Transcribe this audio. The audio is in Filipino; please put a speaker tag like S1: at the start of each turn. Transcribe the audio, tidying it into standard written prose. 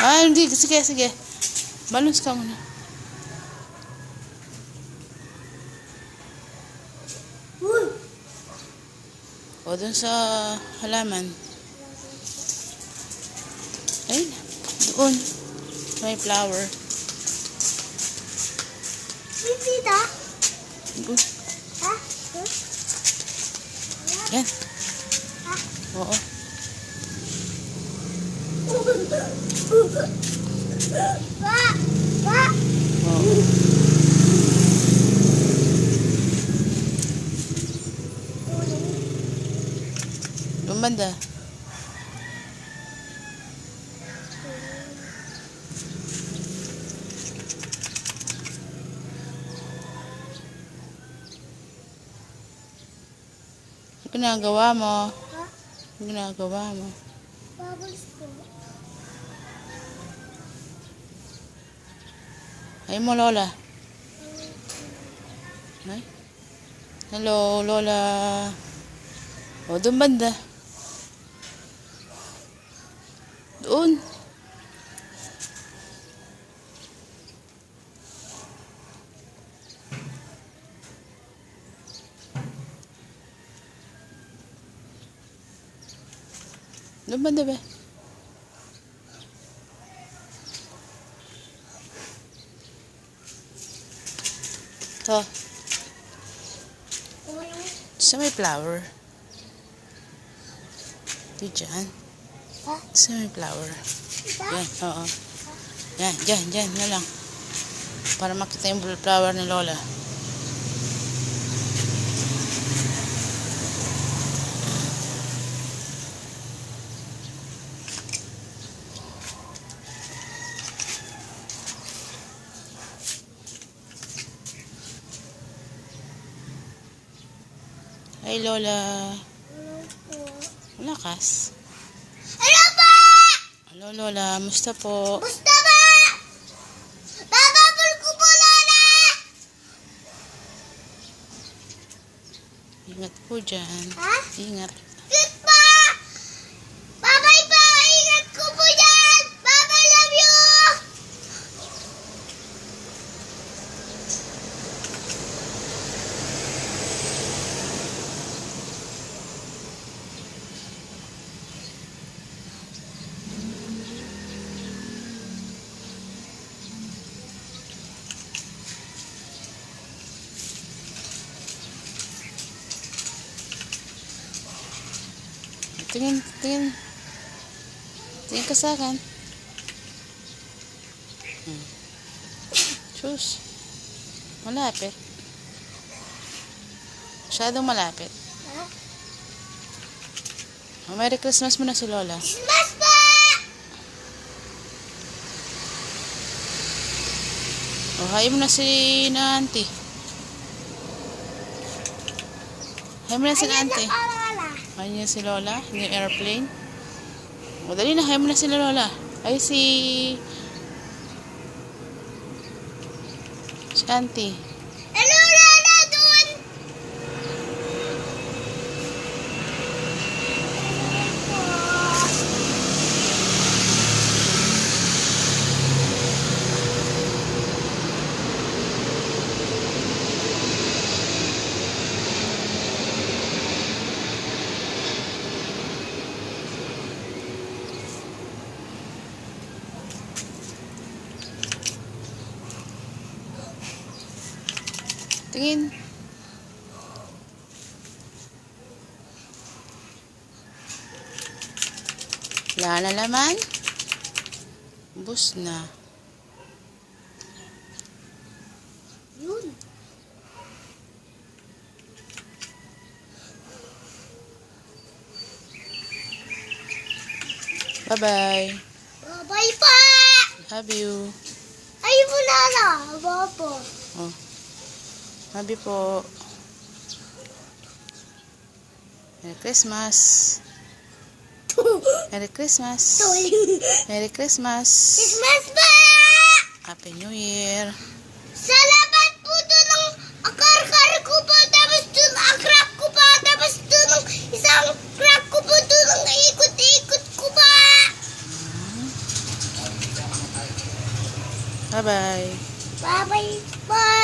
S1: Ah, hindi. Sige, sige. Balance ka muna. O, dun sa halaman. Ayun. Doon. May flower.
S2: Tita?
S1: Doon.
S2: Ha?
S1: Yan. Oo.
S2: Pa! Pa!
S1: Oo. Doon banda. Ano ginagawa mo?
S2: Ha?
S1: Ano ginagawa mo?
S2: Bubbles po.
S1: Ay mo, Lola. Ay. Hello, Lola. O, doon banda. Doon. Doon banda ba? Ito. Sa may flower. Ito dyan.
S2: Ha?
S1: Sa may flower.
S2: Tita?
S1: Yan, oo. Yan, dyan na lang. Para makita yung flower ni Lola. Ay, Lola. Malakas.
S2: Ano pa?
S1: Hello, Lola. Musta po?
S2: Gusto ba? Bababol ko po, Lola!
S1: Ingat po dyan.
S2: Ha?
S1: Ingat.
S2: Cute pa! Babay pa! Ingat ko po dyan! Baba, love you!
S1: Tingin, tingin. Tingin ka sa akin. Sus. Malapit. Masyadong malapit.
S2: Ha?
S1: Oh, Merry Christmas muna si Lola.
S2: Christmas pa!
S1: Oh, hi mo na si Auntie. Hi mo na si Auntie.
S2: Lola.
S1: Hi niya si Lola. Yung airplane. O, dali na. Hi mo na si Lola. Ay, si Auntie.
S2: Hello, Lola, doon!
S1: Tingin. Wala na laman. Bus na.
S2: Yun.
S1: Bye-bye.
S2: Babay pa!
S1: Love you.
S2: Ay mo, Lola. Babo.
S1: Oh. Love you po. Merry Christmas. Merry Christmas. Merry Christmas.
S2: Christmas pa!
S1: Happy New Year.
S2: Salamat po doon ng akar-kar ko po. Tapos doon ang crack ko pa. Tapos doon ang isang crack ko po. Doon ang ikot-ikot ko pa.
S1: Bye-bye.
S2: Bye-bye. Bye.